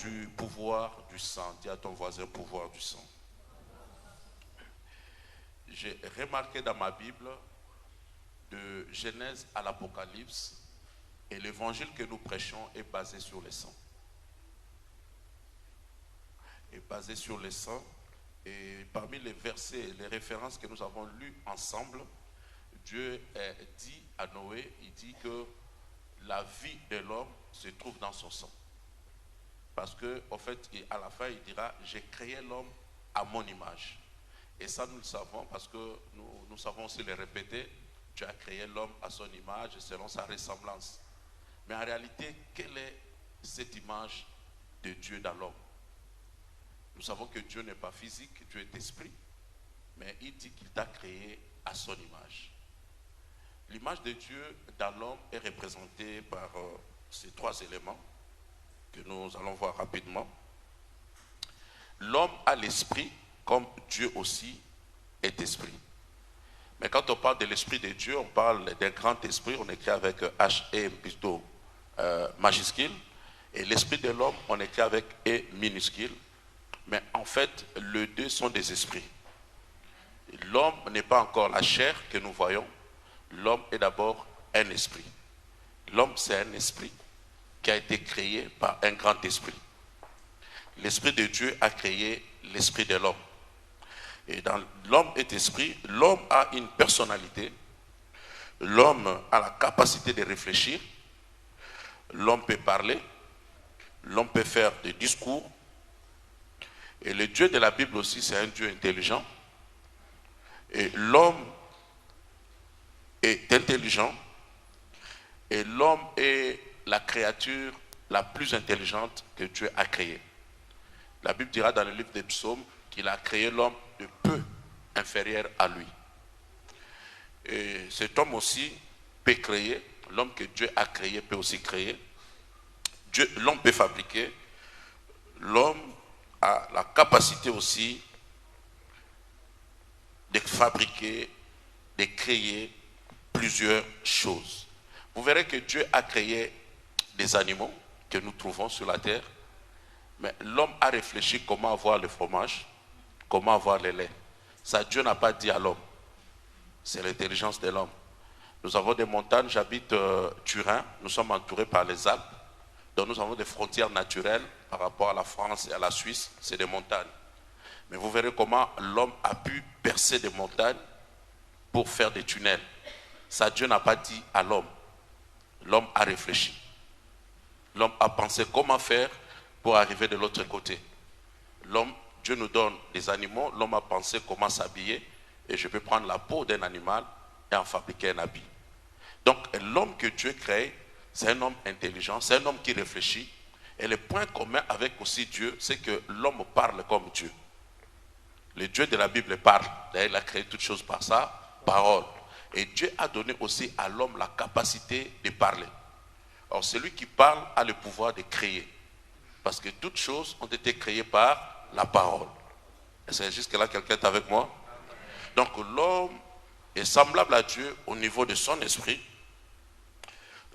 du pouvoir du sang. Dis à ton voisin, pouvoir du sang. J'ai remarqué dans ma Bible, de Genèse à l'Apocalypse, et l'évangile que nous prêchons est basé sur le sang. Est basé sur le sang. Et parmi les versets et les références que nous avons lues ensemble, Dieu dit à Noé, il dit que la vie de l'homme se trouve dans son sang. Parce qu'en fait, à la fin, il dira, j'ai créé l'homme à mon image. Et ça, nous le savons parce que nous savons aussi le répéter. Dieu a créé l'homme à son image selon sa ressemblance. Mais en réalité, quelle est cette image de Dieu dans l'homme? Nous savons que Dieu n'est pas physique, Dieu est esprit. Mais il dit qu'il t'a créé à son image. L'image de Dieu dans l'homme est représentée par ces trois éléments que nous allons voir rapidement. L'homme a l'esprit, comme Dieu aussi est esprit. Mais quand on parle de l'esprit de Dieu, on parle d'un grand esprit, on écrit avec H-E plutôt majuscule. Et l'esprit de l'homme, on écrit avec E minuscule. Mais en fait, les deux sont des esprits. L'homme n'est pas encore la chair que nous voyons. L'homme est d'abord un esprit. L'homme, c'est un esprit qui a été créé par un grand esprit. L'esprit de Dieu a créé l'esprit de l'homme. Et dans l'homme est esprit, l'homme a une personnalité. L'homme a la capacité de réfléchir. L'homme peut parler. L'homme peut faire des discours. Et le Dieu de la Bible aussi, c'est un Dieu intelligent. Et l'homme est intelligent. Et l'homme est la créature la plus intelligente que Dieu a créée. La Bible dira dans le livre des Psaumes qu'il a créé l'homme de peu inférieur à lui. Et cet homme aussi peut créer. L'homme que Dieu a créé peut aussi créer. L'homme peut fabriquer. L'homme a la capacité aussi de fabriquer, de créer plusieurs choses. Vous verrez que Dieu a créé des animaux que nous trouvons sur la terre, mais l'homme a réfléchi comment avoir le fromage, comment avoir le lait. Ça, Dieu n'a pas dit à l'homme. C'est l'intelligence de l'homme. Nous avons des montagnes, j'habite Turin, nous sommes entourés par les Alpes, donc nous avons des frontières naturelles par rapport à la France et à la Suisse, c'est des montagnes. Mais vous verrez comment l'homme a pu percer des montagnes pour faire des tunnels. Ça, Dieu n'a pas dit à l'homme. L'homme a réfléchi. L'homme a pensé comment faire pour arriver de l'autre côté. Dieu nous donne des animaux, l'homme a pensé comment s'habiller, et je peux prendre la peau d'un animal et en fabriquer un habit. Donc l'homme que Dieu crée, c'est un homme intelligent, c'est un homme qui réfléchit. Et le point commun avec aussi Dieu, c'est que l'homme parle comme Dieu. Le Dieu de la Bible parle. D'ailleurs, il a créé toutes choses par sa parole. Et Dieu a donné aussi à l'homme la capacité de parler. Or, celui qui parle a le pouvoir de créer. Parce que toutes choses ont été créées par la parole. Est-ce que jusque-là, quelqu'un est avec moi? Donc, l'homme est semblable à Dieu au niveau de son esprit.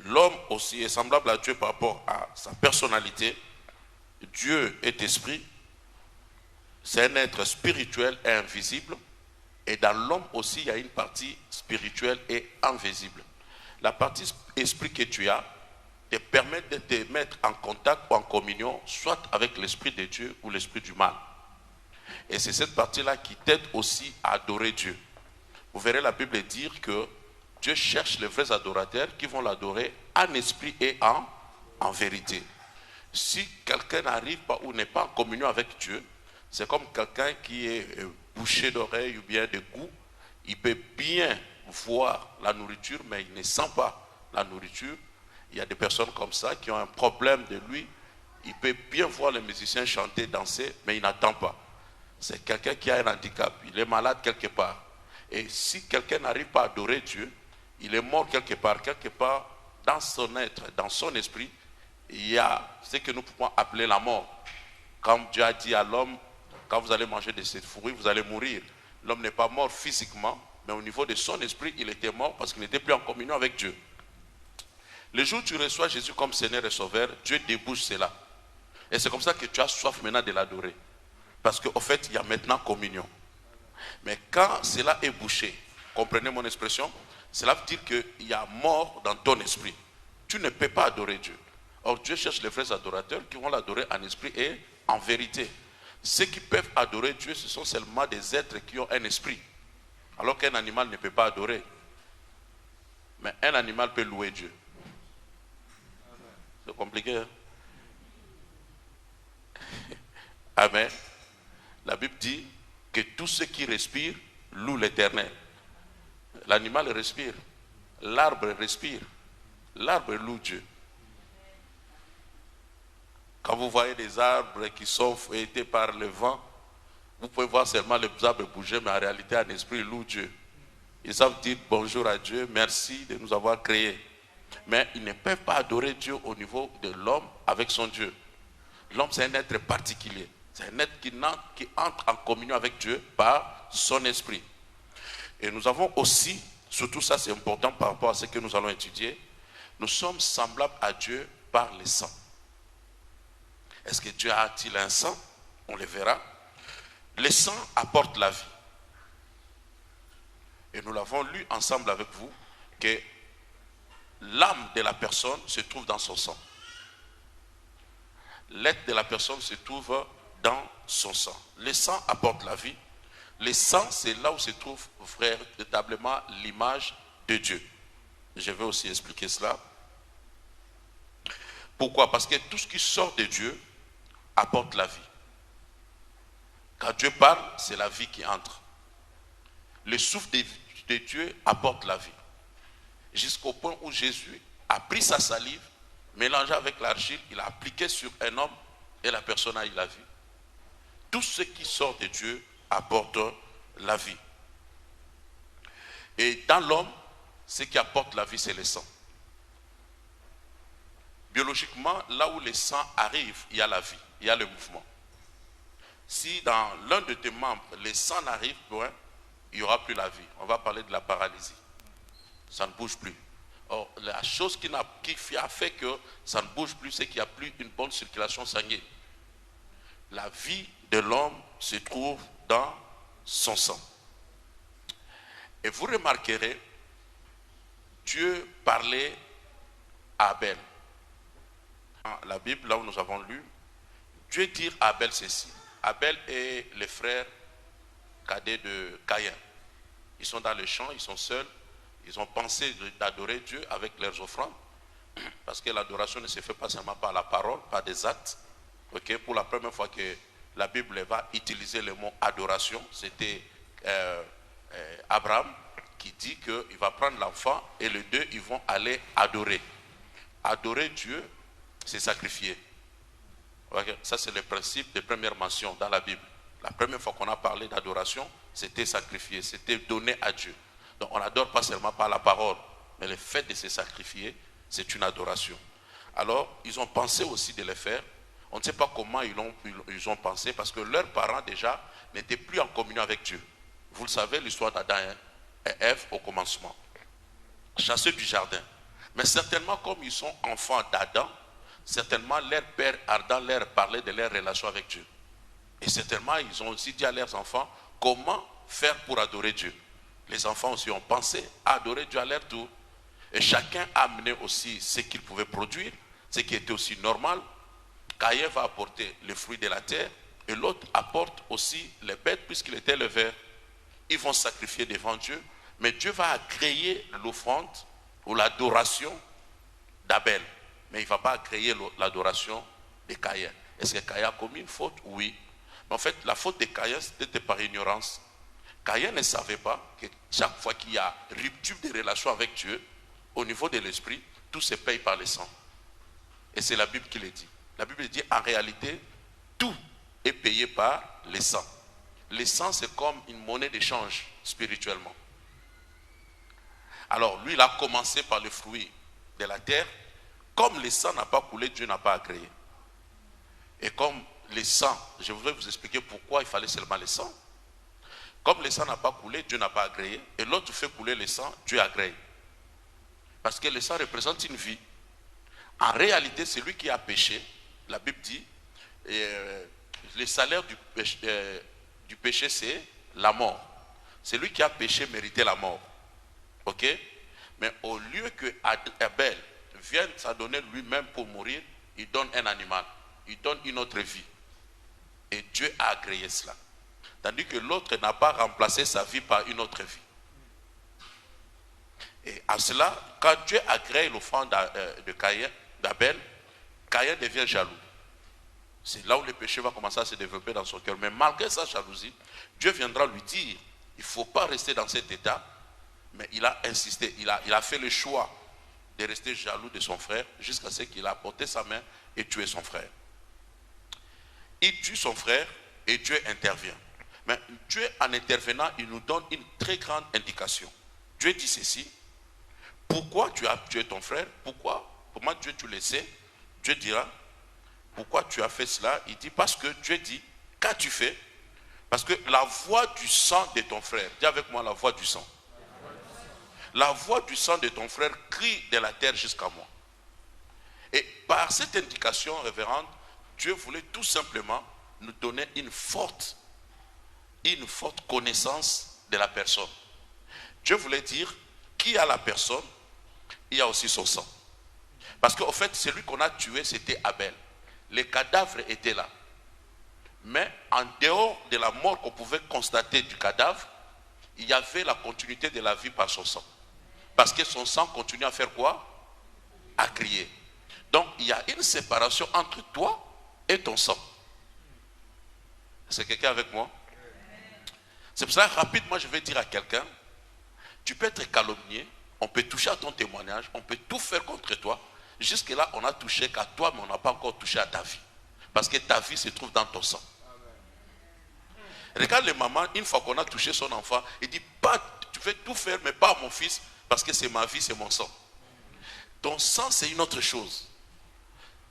L'homme aussi est semblable à Dieu par rapport à sa personnalité. Dieu est esprit. C'est un être spirituel et invisible. Et dans l'homme aussi, il y a une partie spirituelle et invisible. La partie esprit que tu as te permet de te mettre en contact ou en communion, soit avec l'esprit de Dieu ou l'esprit du mal. Et c'est cette partie-là qui t'aide aussi à adorer Dieu. Vous verrez la Bible dire que Dieu cherche les vrais adorateurs qui vont l'adorer en esprit et en vérité. Si quelqu'un n'arrive pas ou n'est pas en communion avec Dieu, c'est comme quelqu'un qui est bouché d'oreille ou bien de goût. Il peut bien voir la nourriture, mais il ne sent pas la nourriture. Il y a des personnes comme ça qui ont un problème de lui. Il peut bien voir les musiciens chanter, danser, mais il n'entend pas. C'est quelqu'un qui a un handicap. Il est malade quelque part. Et si quelqu'un n'arrive pas à adorer Dieu, il est mort quelque part. Quelque part, dans son être, dans son esprit, il y a ce que nous pouvons appeler la mort. Comme Dieu a dit à l'homme, quand vous allez manger de cette fruit, vous allez mourir. L'homme n'est pas mort physiquement, mais au niveau de son esprit, il était mort parce qu'il n'était plus en communion avec Dieu. Le jour où tu reçois Jésus comme Seigneur et Sauveur, Dieu débouche cela. Et c'est comme ça que tu as soif maintenant de l'adorer. Parce qu'au fait, il y a maintenant communion. Mais quand cela est bouché, comprenez mon expression, cela veut dire qu'il y a mort dans ton esprit. Tu ne peux pas adorer Dieu. Or, Dieu cherche les vrais adorateurs qui vont l'adorer en esprit et en vérité. Ceux qui peuvent adorer Dieu, ce sont seulement des êtres qui ont un esprit. Alors qu'un animal ne peut pas adorer. Mais un animal peut louer Dieu. C'est compliqué, hein? Amen. La Bible dit que tous ceux qui respirent louent l'Éternel. L'animal respire. L'arbre respire. L'arbre loue Dieu. Quand vous voyez des arbres qui sont feuilletés par le vent, vous pouvez voir seulement les arbres bouger, mais en réalité, en esprit, ils louent Dieu. Ils savent dire bonjour à Dieu, merci de nous avoir créés. Mais ils ne peuvent pas adorer Dieu au niveau de l'homme avec son Dieu. L'homme, c'est un être particulier. C'est un être qui entre en communion avec Dieu par son esprit. Et nous avons aussi, surtout ça c'est important par rapport à ce que nous allons étudier, nous sommes semblables à Dieu par le sang. Est-ce que Dieu a-t-il un sang? On le verra. Le sang apporte la vie. Et nous l'avons lu ensemble avec vous, que l'âme de la personne se trouve dans son sang. L'être de la personne se trouve dans son sang. Le sang apporte la vie. Le sang, c'est là où se trouve véritablement l'image de Dieu. Je vais aussi expliquer cela. Pourquoi? Parce que tout ce qui sort de Dieu apporte la vie. Quand Dieu parle, c'est la vie qui entre. Le souffle de Dieu apporte la vie. Jusqu'au point où Jésus a pris sa salive, mélangé avec l'argile, il a appliqué sur un homme et la personne a eu la vie. Tout ce qui sort de Dieu apporte la vie. Et dans l'homme, ce qui apporte la vie, c'est le sang. Biologiquement, là où le sang arrive, il y a la vie, il y a le mouvement. Si dans l'un de tes membres, le sang n'arrive point, il n'y aura plus la vie. On va parler de la paralysie. Ça ne bouge plus. Or, la chose qui a fait que ça ne bouge plus, c'est qu'il n'y a plus une bonne circulation sanguine. La vie de l'homme se trouve dans son sang. Et vous remarquerez, Dieu parlait à Abel. Dans la Bible, là où nous avons lu, Dieu dit à Abel ceci. Abel est le frère cadet de Caïn. Ils sont dans le champ, ils sont seuls. Ils ont pensé d'adorer Dieu avec leurs offrandes. Parce que l'adoration ne se fait pas seulement par la parole, par des actes. Okay? Pour la première fois que la Bible va utiliser le mot adoration, c'était Abraham qui dit qu'il va prendre l'enfant et les deux ils vont aller adorer. Adorer Dieu, c'est sacrifier. Okay? Ça c'est le principe de première mention dans la Bible. La première fois qu'on a parlé d'adoration, c'était sacrifier, c'était donner à Dieu. Donc on n'adore pas seulement par la parole, mais le fait de se sacrifier, c'est une adoration. Alors, ils ont pensé aussi de le faire. On ne sait pas comment ils ont pensé, parce que leurs parents déjà n'étaient plus en communion avec Dieu. Vous le savez, l'histoire d'Adam et Ève au commencement. Chassés du jardin. Mais certainement, comme ils sont enfants d'Adam, certainement leur père Adam leur parlait de leur relation avec Dieu. Et certainement, ils ont aussi dit à leurs enfants comment faire pour adorer Dieu. Les enfants aussi ont pensé à adorer Dieu à leur tour. Et chacun a amené aussi ce qu'il pouvait produire, ce qui était aussi normal. Caïn va apporter le fruit de la terre et l'autre apporte aussi les bêtes puisqu'il était le ver. Ils vont sacrifier devant Dieu, mais Dieu va agréer l'offrande ou l'adoration d'Abel. Mais il ne va pas agréer l'adoration de Caïn. Est-ce que Caïn a commis une faute? Oui. Mais en fait, la faute de Caïn, c'était par ignorance. Caïn ne savait pas que chaque fois qu'il y a rupture de relation avec Dieu, au niveau de l'esprit, tout se paye par le sang. Et c'est la Bible qui le dit. La Bible dit en réalité, tout est payé par le sang. Le sang, c'est comme une monnaie d'échange spirituellement. Alors, lui, il a commencé par le fruit de la terre. Comme le sang n'a pas coulé, Dieu n'a pas agréé. Et comme le sang, je voudrais vous expliquer pourquoi il fallait seulement le sang. Comme le sang n'a pas coulé, Dieu n'a pas agréé. Et l'autre fait couler le sang, Dieu agrée. Parce que le sang représente une vie. En réalité, celui qui a péché, la Bible dit le salaire du péché, c'est la mort. Celui qui a péché méritait la mort. Ok? Mais au lieu que Abel vienne s'adonner lui-même pour mourir, il donne un animal. Il donne une autre vie. Et Dieu a agréé cela. Tandis que l'autre n'a pas remplacé sa vie par une autre vie. Et à cela, quand Dieu agrée l'offrande d'Abel, Caïn devient jaloux. C'est là où le péché va commencer à se développer dans son cœur. Mais malgré sa jalousie, Dieu viendra lui dire, il ne faut pas rester dans cet état. Mais il a insisté, il a fait le choix de rester jaloux de son frère jusqu'à ce qu'il a porté sa main et tué son frère. Il tue son frère et Dieu intervient. Mais Dieu, en intervenant, il nous donne une très grande indication. Dieu dit ceci: pourquoi tu as tué ton frère? Pourquoi? Comment Dieu tu le sais? Dieu dira: pourquoi tu as fait cela? Il dit: parce que Dieu dit: qu'as-tu fait? Parce que la voix du sang de ton frère, dis avec moi, la voix du sang. La voix du sang de ton frère crie de la terre jusqu'à moi. Et par cette indication révérende, Dieu voulait tout simplement nous donner une forte connaissance de la personne. Dieu voulait dire: qui a la personne, il y a aussi son sang. Parce qu'en fait, celui qu'on a tué, c'était Abel. Les cadavres étaient là. Mais en dehors de la mort qu'on pouvait constater du cadavre, il y avait la continuité de la vie par son sang. Parce que son sang continue à faire quoi? À crier. Donc il y a une séparation entre toi et ton sang. C'est quelqu'un avec moi? C'est pour ça, rapidement, je vais dire à quelqu'un: tu peux être calomnié, on peut toucher à ton témoignage, on peut tout faire contre toi. Jusque-là, on a touché qu'à toi, mais on n'a pas encore touché à ta vie. Parce que ta vie se trouve dans ton sang. Regarde les mamans, une fois qu'on a touché son enfant, il dit: pas, tu veux tout faire, mais pas à mon fils, parce que c'est ma vie, c'est mon sang. Ton sang, c'est une autre chose.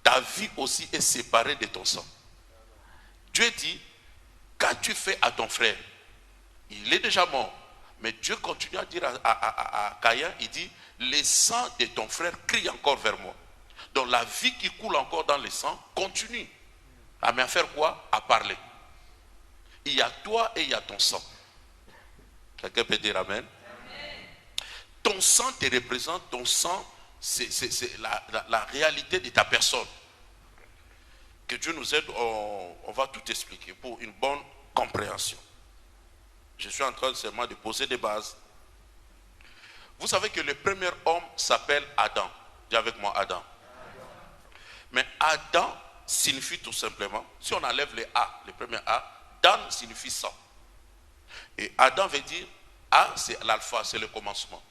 Ta vie aussi est séparée de ton sang. Dieu dit: qu'as-tu fait à ton frère? Il est déjà mort. Mais Dieu continue à dire à Caïn, il dit: le sang de ton frère crie encore vers moi. Donc la vie qui coule encore dans le sang continue. À faire quoi? À parler. Il y a toi et il y a ton sang. Quelqu'un peut dire amen? Amen. Ton sang te représente, ton sang, c'est la réalité de ta personne. Que Dieu nous aide, on va tout expliquer pour une bonne compréhension. Je suis en train seulement de poser des bases. Vous savez que le premier homme s'appelle Adam. Dis avec moi, Adam. Mais Adam signifie tout simplement, si on enlève les A, le premier A, Dan signifie sang. Et Adam veut dire, A c'est l'alpha, c'est le commencement.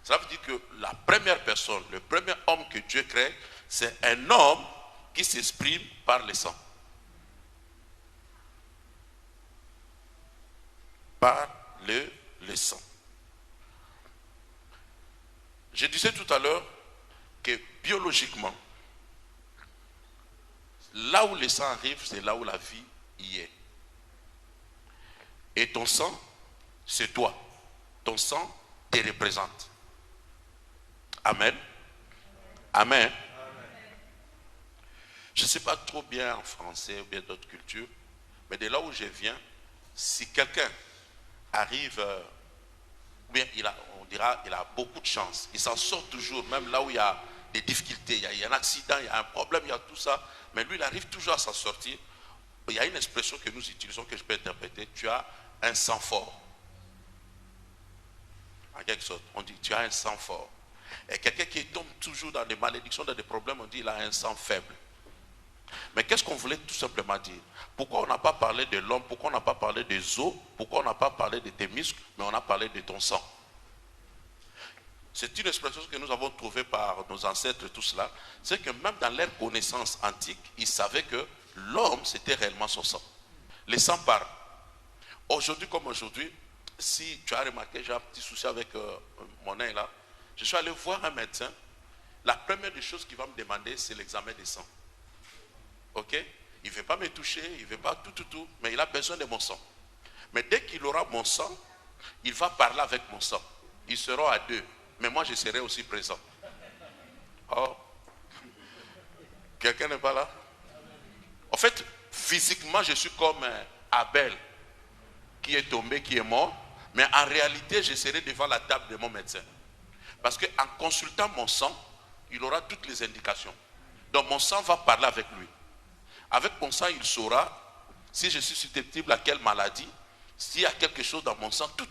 Cela veut dire que la première personne, le premier homme que Dieu crée, c'est un homme qui s'exprime par le sang. Par le sang. Je disais tout à l'heure que biologiquement, là où le sang arrive, c'est là où la vie y est. Et ton sang, c'est toi. Ton sang te représente. Amen. Amen. Je ne sais pas trop bien en français ou bien d'autres cultures, mais de là où je viens, si quelqu'un arrive, bien on dira il a beaucoup de chance, il s'en sort toujours, même là où il y a des difficultés, il y a un accident, il y a un problème, il y a tout ça, mais lui il arrive toujours à s'en sortir. Il y a une expression que nous utilisons que je peux interpréter: tu as un sang fort. En quelque sorte, on dit tu as un sang fort. Et quelqu'un qui tombe toujours dans des malédictions, dans des problèmes, on dit il a un sang faible. Mais qu'est-ce qu'on voulait tout simplement dire? Pourquoi on n'a pas parlé de l'homme? Pourquoi on n'a pas parlé des os? Pourquoi on n'a pas parlé de tes muscles? Mais on a parlé de ton sang. C'est une expression que nous avons trouvée par nos ancêtres, tout cela. C'est que même dans leur connaissance antique, ils savaient que l'homme, c'était réellement son sang. Le sang parle. Aujourd'hui comme aujourd'hui, si tu as remarqué, j'ai un petit souci avec mon nez là. Je suis allé voir un médecin. La première des choses qu'il va me demander, c'est l'examen des sangs. Ok? Il ne veut pas me toucher, il ne veut pas tout, mais il a besoin de mon sang. Mais dès qu'il aura mon sang, il va parler avec mon sang. Ils seront à deux, mais moi je serai aussi présent. Oh, quelqu'un n'est pas là? En fait, physiquement, je suis comme Abel, qui est tombé, qui est mort, mais en réalité, je serai devant la table de mon médecin. Parce qu'en consultant mon sang, il aura toutes les indications. Donc mon sang va parler avec lui. Avec mon sang, il saura si je suis susceptible à quelle maladie, s'il y a quelque chose dans mon sang, tout.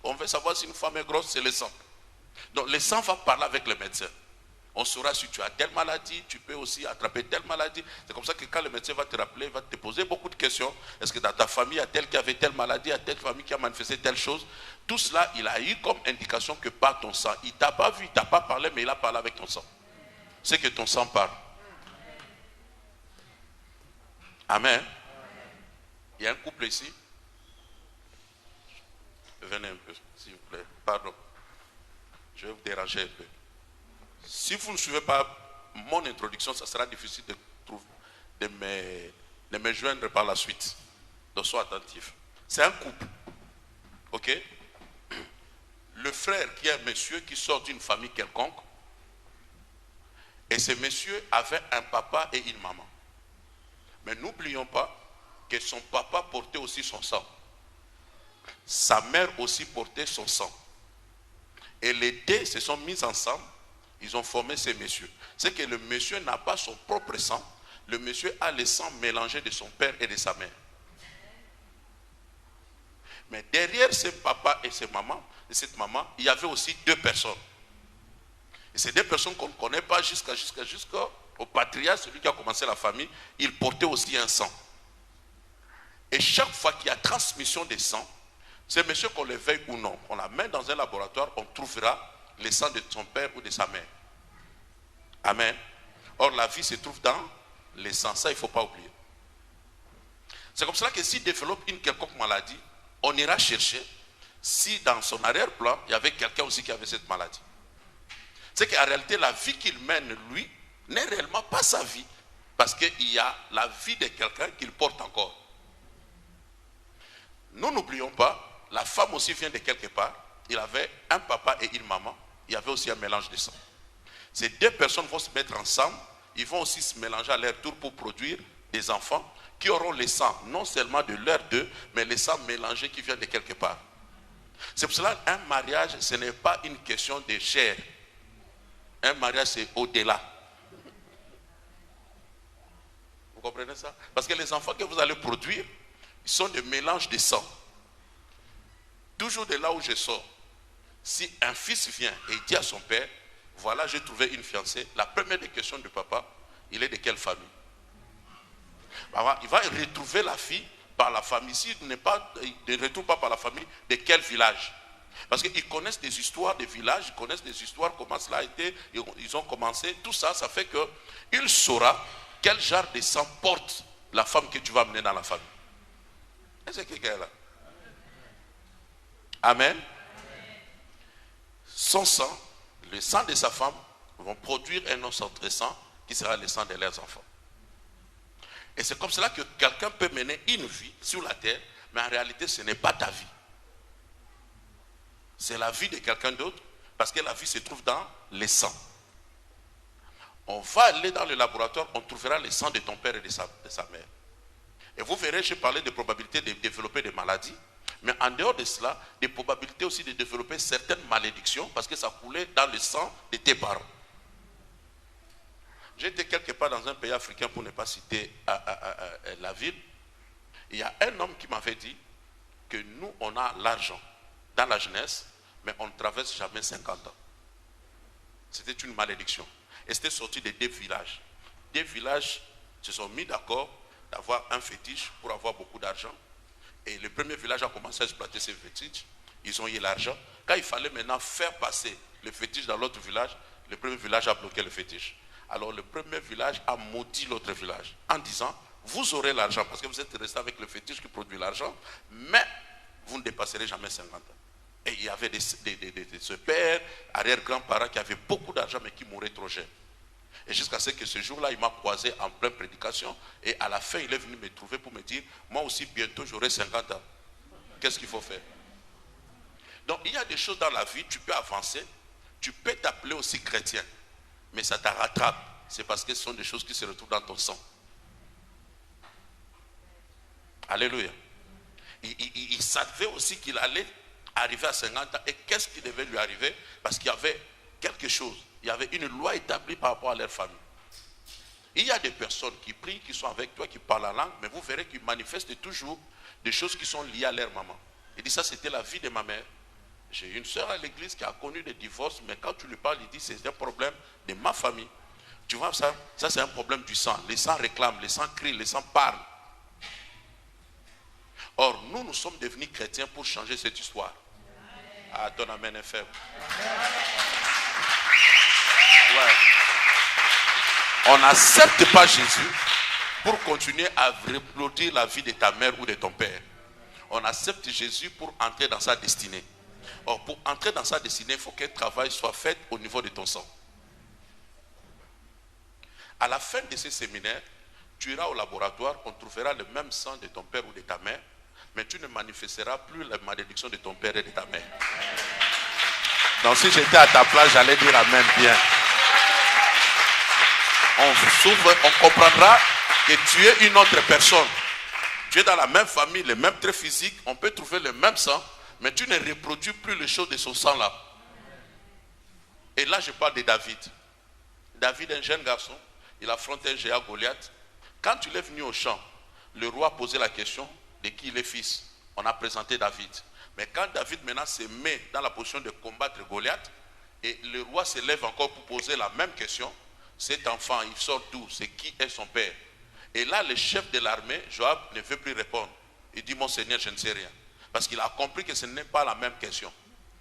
On veut savoir si une femme est grosse, c'est le sang. Donc le sang va parler avec le médecin. On saura si tu as telle maladie, tu peux aussi attraper telle maladie. C'est comme ça que quand le médecin va te rappeler, il va te poser beaucoup de questions. Est-ce que dans ta famille, il y a tel qui avait telle maladie, il y a telle famille qui a manifesté telle chose? Tout cela, il a eu comme indication que par ton sang. Il ne t'a pas vu, il ne t'a pas parlé, mais il a parlé avec ton sang. C'est que ton sang parle. Amen. Il y a un couple ici. Venez un peu, s'il vous plaît. Pardon. Je vais vous déranger un peu. Si vous ne suivez pas mon introduction, ça sera difficile de me joindre par la suite. Donc sois attentif. C'est un couple. Ok? Le frère qui est un monsieur qui sort d'une famille quelconque. Et ce monsieur avait un papa et une maman. Mais n'oublions pas que son papa portait aussi son sang. Sa mère aussi portait son sang. Et les deux se sont mis ensemble. Ils ont formé ces messieurs. C'est que le monsieur n'a pas son propre sang. Le monsieur a le sang mélangé de son père et de sa mère. Mais derrière ce papa et cette maman, il y avait aussi deux personnes. Et ces deux personnes qu'on ne connaît pas jusqu'au patriarche, celui qui a commencé la famille, il portait aussi un sang. Et chaque fois qu'il y a transmission de sang, c'est monsieur qu'on le veuille ou non, on l'amène dans un laboratoire, on trouvera le sang de son père ou de sa mère. Amen. Or, la vie se trouve dans le sang. Ça, il ne faut pas oublier. C'est comme cela que s'il développe une quelconque maladie, on ira chercher si dans son arrière-plan, il y avait quelqu'un aussi qui avait cette maladie. C'est qu'en réalité, la vie qu'il mène, lui, n'est réellement pas sa vie. Parce qu'il y a la vie de quelqu'un qu'il porte encore. Nous n'oublions pas, la femme aussi vient de quelque part. Il avait un papa et une maman. Il y avait aussi un mélange de sang. Ces deux personnes vont se mettre ensemble. Ils vont aussi se mélanger à leur tour pour produire des enfants qui auront le sang, non seulement de leurs deux, mais le sang mélangé qui vient de quelque part. C'est pour cela qu'un mariage, ce n'est pas une question de chair. Un mariage, c'est au-delà. Vous comprenez ça? Parce que les enfants que vous allez produire, ils sont des mélanges de sang. Toujours de là où je sors. Si un fils vient et il dit à son père, voilà, j'ai trouvé une fiancée, la première des questions du papa, il est de quelle famille? Il va retrouver la fille par la famille. S'il ne retrouve pas par la famille, de quel village? Parce qu'ils connaissent des histoires de villages, ils connaissent des histoires, comment cela a été, ils ont commencé. Tout ça, ça fait qu'il saura quel genre de sang porte la femme que tu vas amener dans la famille. Est-ce que quelqu'un est là? Amen. Son sang, le sang de sa femme, vont produire un autre sang qui sera le sang de leurs enfants. Et c'est comme cela que quelqu'un peut mener une vie sur la terre, mais en réalité, ce n'est pas ta vie. C'est la vie de quelqu'un d'autre, parce que la vie se trouve dans le sang. On va aller dans le laboratoire, on trouvera le sang de ton père et de sa mère. Et vous verrez, j'ai parlé des probabilités de développer des maladies, mais en dehors de cela, des probabilités aussi de développer certaines malédictions, parce que ça coulait dans le sang de tes parents. J'étais quelque part dans un pays africain, pour ne pas citer la ville. Il y a un homme qui m'avait dit que nous, on a l'argent dans la jeunesse, mais on ne traverse jamais 50 ans. C'était une malédiction. Et c'était sorti de deux villages. Deux villages se sont mis d'accord d'avoir un fétiche pour avoir beaucoup d'argent. Et le premier village a commencé à exploiter ces fétiches. Ils ont eu l'argent. Quand il fallait maintenant faire passer le fétiche dans l'autre village, le premier village a bloqué le fétiche. Alors le premier village a maudit l'autre village en disant, vous aurez l'argent parce que vous êtes resté avec le fétiche qui produit l'argent, mais vous ne dépasserez jamais 50 ans. Et il y avait ce père, arrière-grands-parents qui avaient beaucoup d'argent mais qui mouraient trop jeunes. Et jusqu'à ce que ce jour-là, il m'a croisé en pleine prédication et à la fin, il est venu me trouver pour me dire, moi aussi bientôt j'aurai 50 ans. Qu'est-ce qu'il faut faire? Donc il y a des choses dans la vie, tu peux avancer, tu peux t'appeler aussi chrétien. Mais ça te rattrape. C'est parce que ce sont des choses qui se retrouvent dans ton sang. Alléluia. Il savait aussi qu'il allait arriver à 50 ans. Et qu'est-ce qui devait lui arriver? Parce qu'il y avait quelque chose. Il y avait une loi établie par rapport à leur famille. Il y a des personnes qui prient, qui sont avec toi, qui parlent la langue, mais vous verrez qu'ils manifestent toujours des choses qui sont liées à leur maman. Il dit, ça c'était la vie de ma mère. J'ai une soeur à l'église qui a connu des divorces, mais quand tu lui parles, il dit, c'est un problème de ma famille. Tu vois ça c'est un problème du sang. Les sangs réclament, les sangs crient, les sangs parlent. Or, nous sommes devenus chrétiens pour changer cette histoire. Ah, ton amen est faible. Ouais. On n'accepte pas Jésus pour continuer à reproduire la vie de ta mère ou de ton père. On accepte Jésus pour entrer dans sa destinée. Or, pour entrer dans sa destinée, il faut qu'un travail soit fait au niveau de ton sang. À la fin de ce séminaire, tu iras au laboratoire, on trouvera le même sang de ton père ou de ta mère, mais tu ne manifesteras plus la malédiction de ton père et de ta mère. Donc si j'étais à ta place, j'allais dire amen bien. On s'ouvre, on comprendra que tu es une autre personne. Tu es dans la même famille, les mêmes traits physiques, on peut trouver le même sang, mais tu ne reproduis plus les choses de son sang là. Et là je parle de David. David, un jeune garçon, il affronte un géant Goliath. Quand il est venu au champ, le roi a posé la question de qui il est fils. On a présenté David. Mais quand David maintenant se met dans la position de combattre Goliath, et le roi se lève encore pour poser la même question, cet enfant, il sort d'où? C'est qui est son père? Et là, le chef de l'armée, Joab, ne veut plus répondre. Il dit, mon Seigneur, je ne sais rien. Parce qu'il a compris que ce n'est pas la même question.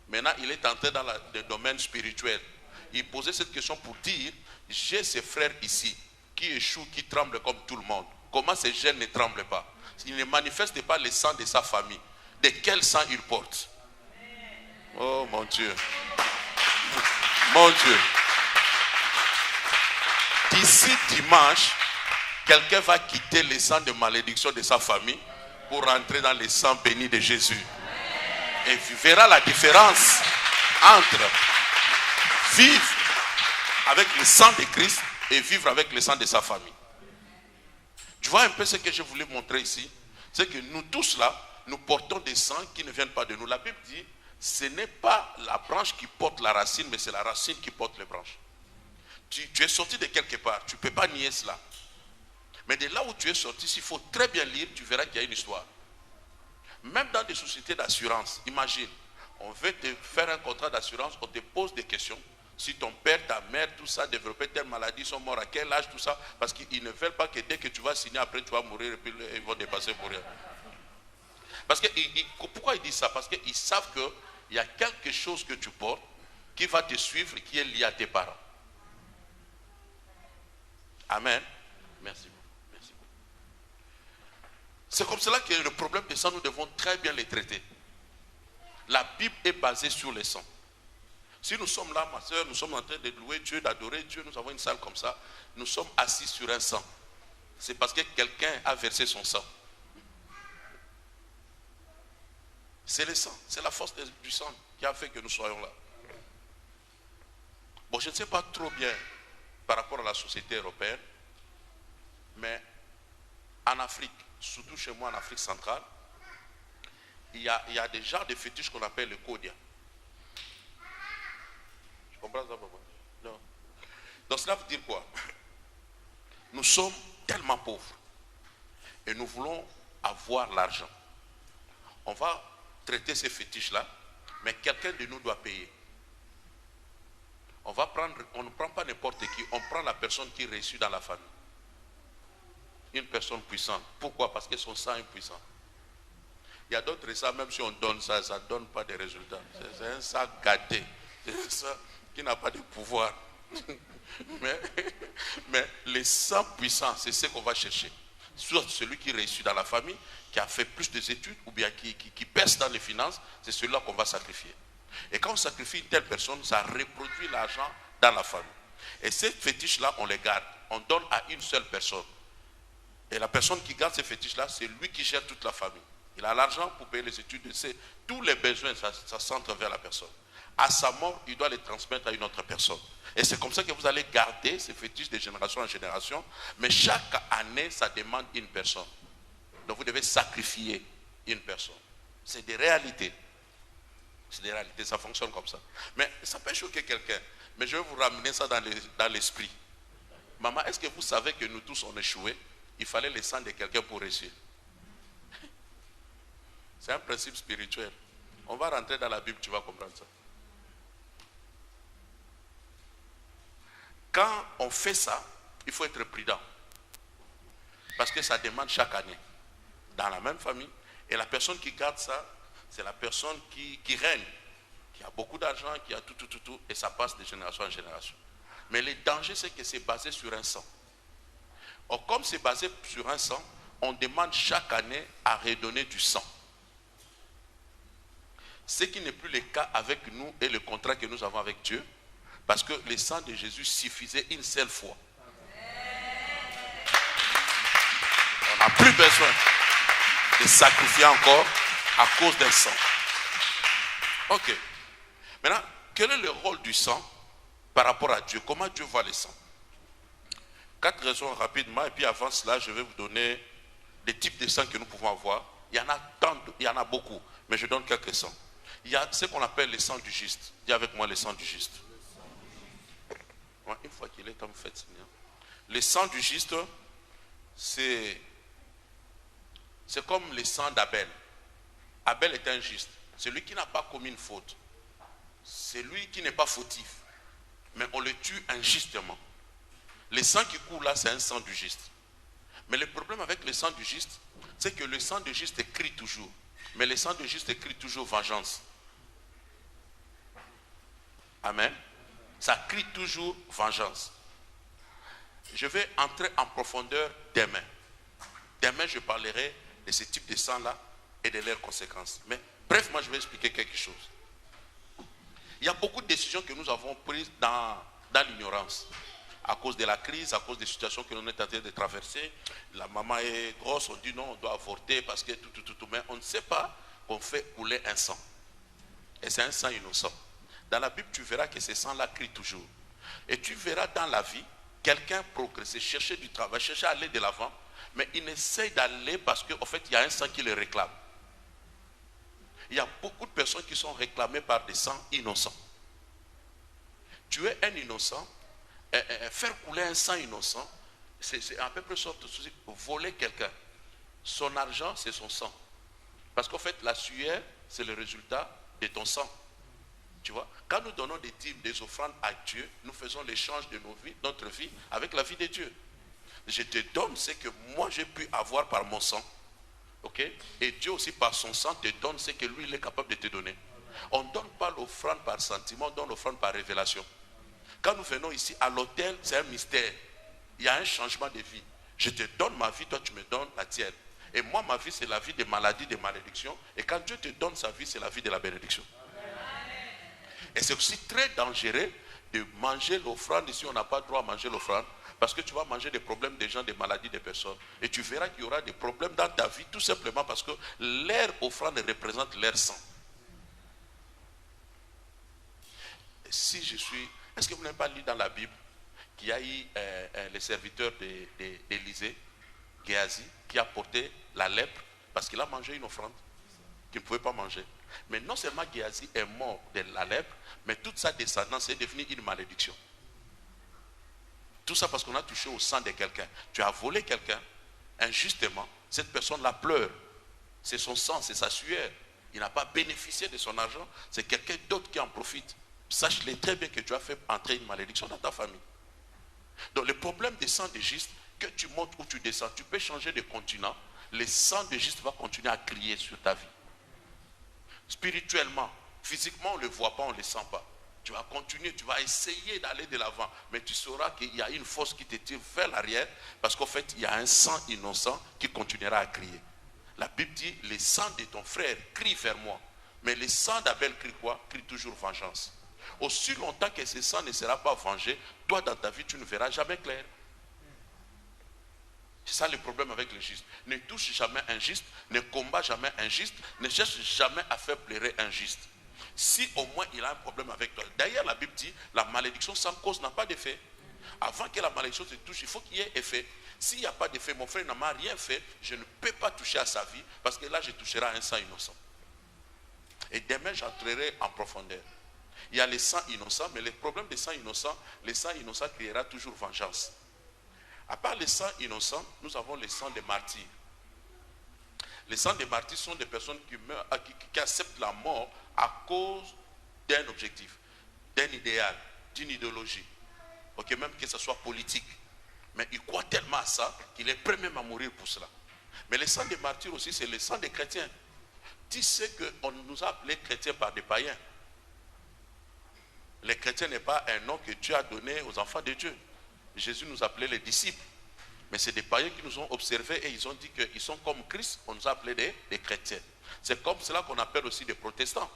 Maintenant, il est entré dans le domaine spirituel. Il posait cette question pour dire, j'ai ces frères ici, qui échouent, qui tremblent comme tout le monde. Comment ces jeunes ne tremblent pas? Il ne manifeste pas le sang de sa famille. De quel sang il porte? Oh mon Dieu. Mon Dieu. D'ici dimanche, quelqu'un va quitter le sang de malédiction de sa famille pour rentrer dans le sang béni de Jésus. Et tu verras la différence entre vivre avec le sang de Christ et vivre avec le sang de sa famille. Tu vois un peu ce que je voulais montrer ici? C'est que nous tous là, nous portons des sangs qui ne viennent pas de nous. La Bible dit, ce n'est pas la branche qui porte la racine, mais c'est la racine qui porte les branches. Tu es sorti de quelque part, tu ne peux pas nier cela. Mais de là où tu es sorti, s'il faut très bien lire, tu verras qu'il y a une histoire. Même dans des sociétés d'assurance, imagine, on veut te faire un contrat d'assurance, on te pose des questions. Si ton père, ta mère, tout ça, développé telle maladie, sont morts à quel âge, tout ça, parce qu'ils ne veulent pas que dès que tu vas signer, après tu vas mourir et puis ils vont dépasser pour rien. Parce que, pourquoi ils disent ça? Parce qu'ils savent qu'il y a quelque chose que tu portes qui va te suivre et qui est lié à tes parents. Amen. Merci beaucoup. Merci beaucoup. C'est comme cela que le problème de sang, nous devons très bien les traiter. La Bible est basée sur le sang. Si nous sommes là, ma soeur, nous sommes en train de louer Dieu, d'adorer Dieu, nous avons une salle comme ça, nous sommes assis sur un sang. C'est parce que quelqu'un a versé son sang. C'est le sang, c'est la force du sang qui a fait que nous soyons là. Bon, je ne sais pas trop bien par rapport à la société européenne, mais en Afrique, surtout chez moi en Afrique centrale, il y a des genres de fétiches qu'on appelle le kodia. Tu comprends ça, papa? Non. Donc cela veut dire quoi? Nous sommes tellement pauvres et nous voulons avoir l'argent. On va traiter ces fétiches-là, mais quelqu'un de nous doit payer. On ne prend pas n'importe qui, on prend la personne qui réussit dans la famille. Une personne puissante. Pourquoi? Parce que son sang est puissant. Il y a d'autres sangs, même si on donne ça, ça ne donne pas de résultats. C'est un sang gâté. C'est un sang qui n'a pas de pouvoir. mais les sangs puissants, c'est ce qu'on va chercher. Soit celui qui réussit dans la famille, qui a fait plus d'études, ou bien qui perce dans les finances, c'est celui-là qu'on va sacrifier. Et quand on sacrifie une telle personne, ça reproduit l'argent dans la famille. Et ces fétiches-là, on les garde. On donne à une seule personne. Et la personne qui garde ces fétiches-là, c'est lui qui gère toute la famille. Il a l'argent pour payer les études. Tous les besoins, ça centre vers la personne. À sa mort, il doit les transmettre à une autre personne. Et c'est comme ça que vous allez garder ces fétiches de génération en génération. Mais chaque année, ça demande une personne. Donc vous devez sacrifier une personne. C'est des réalités. C'est des réalités, ça fonctionne comme ça. Mais ça peut choquer quelqu'un. Mais je vais vous ramener ça dans l'esprit. Maman, est-ce que vous savez que nous tous on échoué? Il fallait le sang de quelqu'un pour réussir. C'est un principe spirituel. On va rentrer dans la Bible, tu vas comprendre ça. Quand on fait ça, il faut être prudent. Parce que ça demande chaque année. Dans la même famille. Et la personne qui garde ça, c'est la personne qui règne. Qui a beaucoup d'argent, qui a tout. Et ça passe de génération en génération. Mais le danger, c'est que c'est basé sur un sang. Or, comme c'est basé sur un sang, on demande chaque année à redonner du sang. Ce qui n'est plus le cas avec nous et le contrat que nous avons avec Dieu. Parce que le sang de Jésus suffisait une seule fois. On n'a plus besoin de sacrifier encore à cause d'un sang. Ok. Maintenant, quel est le rôle du sang par rapport à Dieu? Comment Dieu voit le sang? 4 raisons rapidement. Et puis avant cela, je vais vous donner des types de sang que nous pouvons avoir. Il y en a beaucoup. Mais je donne quelques sangs. Il y a ce qu'on appelle le sang du juste. Dis avec moi le sang du juste. Une fois qu'il est temps, vous faites Seigneur. Le sang du juste, c'est comme le sang d'Abel. Abel est un juste. C'est lui qui n'a pas commis une faute. C'est lui qui n'est pas fautif. Mais on le tue injustement. Le sang qui coule là, c'est un sang du juste. Mais le problème avec le sang du juste, c'est que le sang du juste crie toujours. Mais le sang du juste crie toujours vengeance. Amen. Ça crie toujours vengeance. Je vais entrer en profondeur demain. Demain, je parlerai de ce type de sang-là et de leurs conséquences. Mais bref, moi, je vais expliquer quelque chose. Il y a beaucoup de décisions que nous avons prises dans l'ignorance. À cause de la crise, à cause des situations que l'on est en train de traverser. La maman est grosse, on dit non, on doit avorter parce que tout. Mais on ne sait pas qu'on fait couler un sang. Et c'est un sang innocent. Dans la Bible, tu verras que ce sang-là crie toujours. Et tu verras dans la vie, quelqu'un progresser, chercher du travail, chercher à aller de l'avant, mais il essaie d'aller parce qu'en fait, il y a un sang qui le réclame. Il y a beaucoup de personnes qui sont réclamées par des sangs innocents. Tu es un innocent, faire couler un sang innocent, c'est à peu près sorte de voler quelqu'un. Son argent, c'est son sang. Parce qu'en fait, la sueur, c'est le résultat de ton sang. Tu vois, quand nous donnons des dîmes, des offrandes à Dieu, nous faisons l'échange de notre vie avec la vie de Dieu. Je te donne ce que moi j'ai pu avoir par mon sang. Ok? Et Dieu aussi par son sang te donne ce que lui il est capable de te donner. On ne donne pas l'offrande par sentiment, on donne l'offrande par révélation. Quand nous venons ici à l'autel, c'est un mystère. Il y a un changement de vie. Je te donne ma vie, toi tu me donnes la tienne. Et moi ma vie c'est la vie des maladies, des malédictions. Et quand Dieu te donne sa vie, c'est la vie de la bénédiction. Et c'est aussi très dangereux de manger l'offrande si on n'a pas le droit à manger l'offrande. Parce que tu vas manger des problèmes des gens, des maladies des personnes. Et tu verras qu'il y aura des problèmes dans ta vie tout simplement parce que leur offrande représente leur sang. Si je suis... Est-ce que vous n'avez pas lu dans la Bible qu'il y a eu le serviteur d'Élisée, Géasi, qui a porté la lèpre parce qu'il a mangé une offrande qu'il ne pouvait pas manger. Mais non seulement Géasi est mort de la lèpre, mais toute sa descendance est devenue une malédiction. Tout ça parce qu'on a touché au sang de quelqu'un. Tu as volé quelqu'un, injustement, cette personne-là pleure. C'est son sang, c'est sa sueur. Il n'a pas bénéficié de son argent, c'est quelqu'un d'autre qui en profite. Sache-le très bien que tu as fait entrer une malédiction dans ta famille. Donc le problème des sangs de juste, que tu montes ou tu descends, tu peux changer de continent, le sang de juste va continuer à crier sur ta vie. Spirituellement, physiquement, on ne le voit pas, on ne le sent pas. Tu vas continuer, tu vas essayer d'aller de l'avant, mais tu sauras qu'il y a une force qui te tire vers l'arrière, parce qu'en fait, il y a un sang innocent qui continuera à crier. La Bible dit, le sang de ton frère crie vers moi, mais le sang d'Abel crie quoi? Crie toujours vengeance. Aussi longtemps que ce sang ne sera pas vengé, toi dans ta vie, tu ne verras jamais clair. C'est ça le problème avec le juste. Ne touche jamais un juste, ne combat jamais un juste, ne cherche jamais à faire pleurer un juste. Si au moins il a un problème avec toi. D'ailleurs, la Bible dit, la malédiction sans cause n'a pas d'effet. Avant que la malédiction se touche, il faut qu'il y ait effet. S'il n'y a pas de fait, mon frère n'a m'a rien fait, je ne peux pas toucher à sa vie, parce que là, je toucherai à un sang innocent. Et demain, j'entrerai en profondeur. Il y a les sangs innocents, mais le problème des sangs innocents, les sangs innocents créera toujours vengeance. À part les sangs innocents, nous avons les sangs des martyrs. Les sangs des martyrs sont des personnes qui meurent, qui acceptent la mort à cause d'un objectif, d'un idéal, d'une idéologie. Ok, même que ce soit politique. Mais il croit tellement à ça qu'il est prêt même à mourir pour cela. Mais les sangs des martyrs aussi, c'est les sangs des chrétiens. Tu sais qu'on nous a appelés chrétiens par des païens. Les chrétiens n'est pas un nom que Dieu a donné aux enfants de Dieu. Jésus nous appelait les disciples. Mais c'est des païens qui nous ont observés et ils ont dit qu'ils sont comme Christ. On nous a appelés des chrétiens. C'est comme cela qu'on appelle aussi des protestants.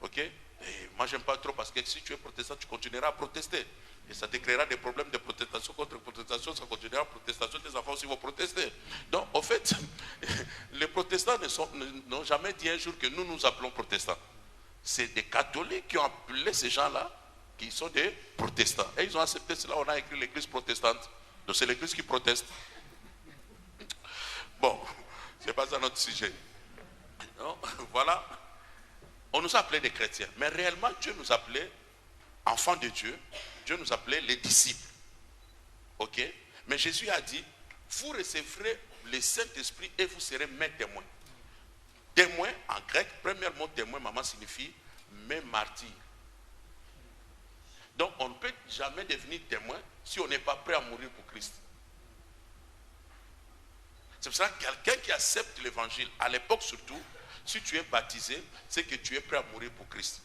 Ok? Et moi, j'aime pas trop parce que si tu es protestant, tu continueras à protester. Et ça te créera des problèmes de protestation contre protestation. Ça continuera à protestation. Tes enfants aussi vont protester. Donc, en fait, les protestants n'ont jamais dit un jour que nous nous appelons protestants. C'est des catholiques qui ont appelé ces gens-là qui sont des protestants. Et ils ont accepté cela. On a écrit l'église protestante. Donc c'est l'église qui proteste. Bon, c'est pas ça notre sujet. Non, voilà. On nous a appelés des chrétiens. Mais réellement, Dieu nous appelait enfants de Dieu. Dieu nous appelait les disciples. Ok? Mais Jésus a dit, vous recevrez le Saint-Esprit et vous serez mes témoins. Témoin, en grec, premièrement, témoin, maman, signifie mes martyrs. Donc, on ne peut jamais devenir témoin si on n'est pas prêt à mourir pour Christ. C'est pour ça que quelqu'un qui accepte l'évangile, à l'époque surtout, si tu es baptisé, c'est que tu es prêt à mourir pour Christ.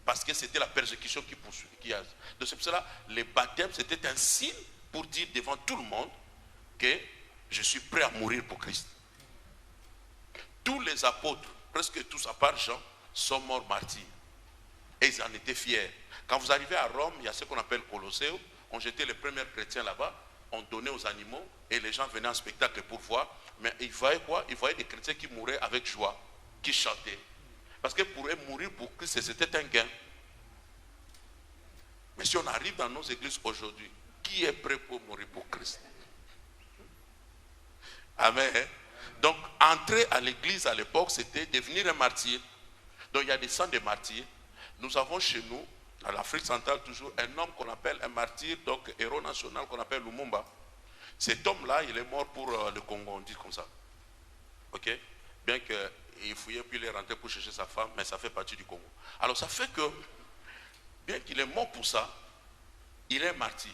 Parce que c'était la persécution qui poursuit. Donc, c'est pour cela que le baptême, c'était un signe pour dire devant tout le monde que je suis prêt à mourir pour Christ. Tous les apôtres, presque tous à part Jean, sont morts martyrs. Et ils en étaient fiers. Quand vous arrivez à Rome, il y a ce qu'on appelle Colosseo. On jetait les premiers chrétiens là-bas, on donnait aux animaux et les gens venaient en spectacle pour voir. Mais ils voyaient quoi? Ils voyaient des chrétiens qui mouraient avec joie, qui chantaient. Parce que pour eux, mourir pour Christ, c'était un gain. Mais si on arrive dans nos églises aujourd'hui, qui est prêt pour mourir pour Christ? Amen. Donc, entrer à l'église à l'époque, c'était devenir un martyr. Donc, il y a des sangs de martyrs. Nous avons chez nous, à l'Afrique centrale toujours, un homme qu'on appelle un martyr, donc héros national qu'on appelle Lumumba. Cet homme-là, il est mort pour le Congo, on dit comme ça. Ok? Bien qu'il fouillait puis il est rentré pour chercher sa femme, mais ça fait partie du Congo. Alors ça fait que, bien qu'il est mort pour ça, il est martyr.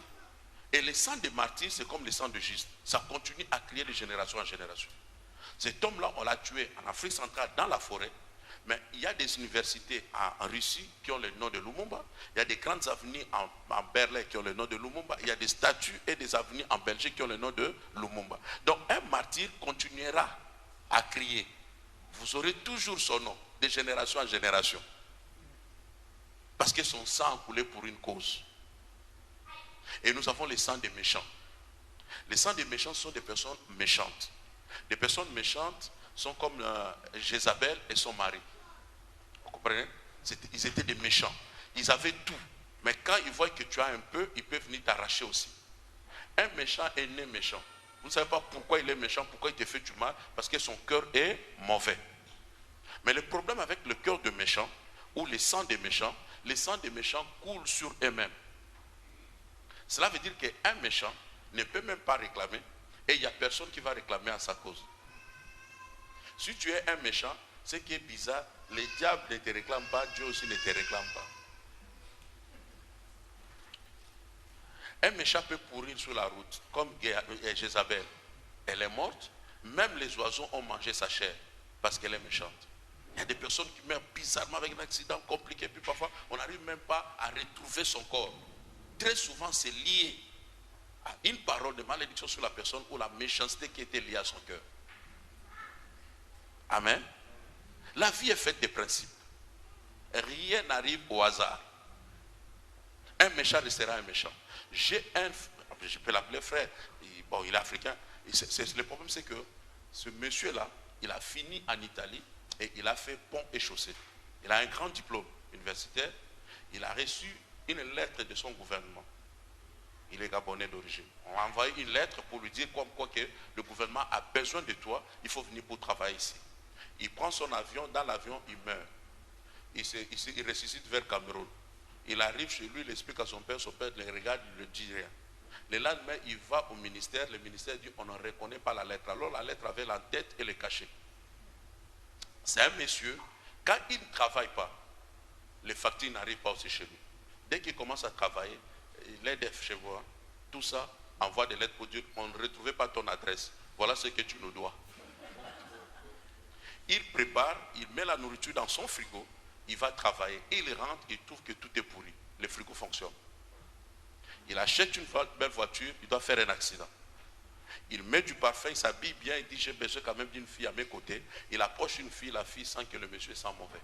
Et les sangs des martyrs, c'est comme les sangs de Jésus. Ça continue à crier de génération en génération. Cet homme-là, on l'a tué en Afrique centrale, dans la forêt. Mais il y a des universités en Russie qui ont le nom de Lumumba. Il y a des grandes avenues en Berlin qui ont le nom de Lumumba. Il y a des statues et des avenues en Belgique qui ont le nom de Lumumba. Donc un martyr continuera à crier. Vous aurez toujours son nom, de génération en génération. Parce que son sang a coulé pour une cause. Et nous avons les sangs des méchants. Les sangs des méchants sont des personnes méchantes. Les personnes méchantes sont comme Jézabel et son mari. Vous comprenez? Ils étaient des méchants. Ils avaient tout. Mais quand ils voient que tu as un peu, ils peuvent venir t'arracher aussi. Un méchant est né méchant. Vous ne savez pas pourquoi il est méchant, pourquoi il te fait du mal, parce que son cœur est mauvais. Mais le problème avec le cœur de méchant, ou les sangs des méchants coulent sur eux-mêmes. Cela veut dire qu'un méchant ne peut même pas réclamer, et il n'y a personne qui va réclamer à sa cause. Si tu es un méchant, ce qui est bizarre, les diables ne te réclament pas, Dieu aussi ne te réclame pas. Un méchant peut pourrir sur la route, comme Jézabel. Elle est morte, même les oiseaux ont mangé sa chair, parce qu'elle est méchante. Il y a des personnes qui meurent bizarrement avec un accident compliqué, puis parfois on n'arrive même pas à retrouver son corps. Très souvent c'est lié à une parole de malédiction sur la personne ou la méchanceté qui était liée à son cœur. Amen. La vie est faite de principes. Rien n'arrive au hasard. Un méchant restera un méchant. J'ai je peux l'appeler frère. Bon, il est africain. Le problème, c'est que ce monsieur-là, il a fini en Italie et il a fait pont et chaussée. Il a un grand diplôme universitaire. Il a reçu une lettre de son gouvernement. Il est gabonais d'origine. On a envoyé une lettre pour lui dire comme quoi que le gouvernement a besoin de toi, il faut venir pour travailler ici. Il prend son avion, dans l'avion, il meurt. Il ressuscite vers Cameroun. Il arrive chez lui, il explique à son père le regarde, il ne dit rien. Le lendemain, il va au ministère, le ministère dit on ne reconnaît pas la lettre. Alors la lettre avait l'entête et le cachet. C'est un monsieur, quand il ne travaille pas, les factures n'arrivent pas aussi chez lui. Dès qu'il commence à travailler, l'aide chez vous, tout ça, envoie des lettres pour dire on ne retrouvait pas ton adresse. Voilà ce que tu nous dois. Il prépare, il met la nourriture dans son frigo, il va travailler, et il rentre, il trouve que tout est pourri. Le frigo fonctionne. Il achète une belle voiture, il doit faire un accident. Il met du parfum, il s'habille bien, il dit j'ai besoin quand même d'une fille à mes côtés. Il approche une fille, la fille sent que le monsieur sent mauvais.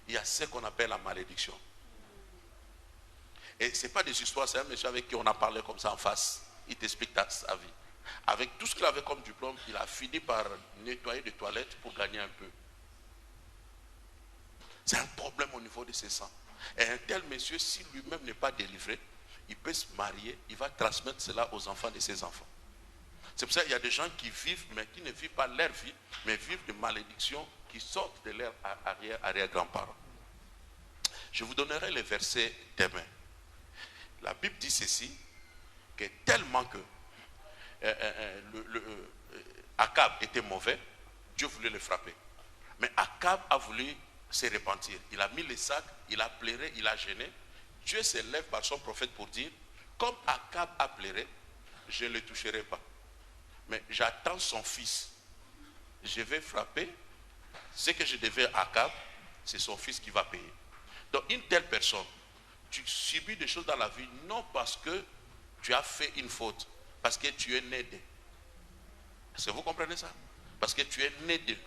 Il y a ce qu'on appelle la malédiction. Et ce n'est pas des histoires, c'est un monsieur avec qui on a parlé comme ça en face. Il t'explique sa vie. Avec tout ce qu'il avait comme diplôme, il a fini par nettoyer des toilettes pour gagner un peu. C'est un problème au niveau de ses sangs. Et un tel monsieur, si lui-même n'est pas délivré, il peut se marier, il va transmettre cela aux enfants de ses enfants. C'est pour ça qu'il y a des gens qui vivent, mais qui ne vivent pas leur vie, mais vivent de malédictions qui sortent de leurs arrière-grands-parents. Je vous donnerai les versets demain. La Bible dit ceci, que tellement que Akab était mauvais, Dieu voulait le frapper. Mais Akab a voulu se repentir. Il a mis les sacs, il a pleuré, il a gêné. Dieu se lève par son prophète pour dire, comme Akab a pleuré, je ne le toucherai pas. Mais j'attends son fils. Je vais frapper. Ce que je devais à Akab, c'est son fils qui va payer. Donc une telle personne, tu subis des choses dans la vie, non parce que tu as fait une faute, parce que tu es né d'eux. Est-ce que vous comprenez ça? Parce que tu es né d'eux.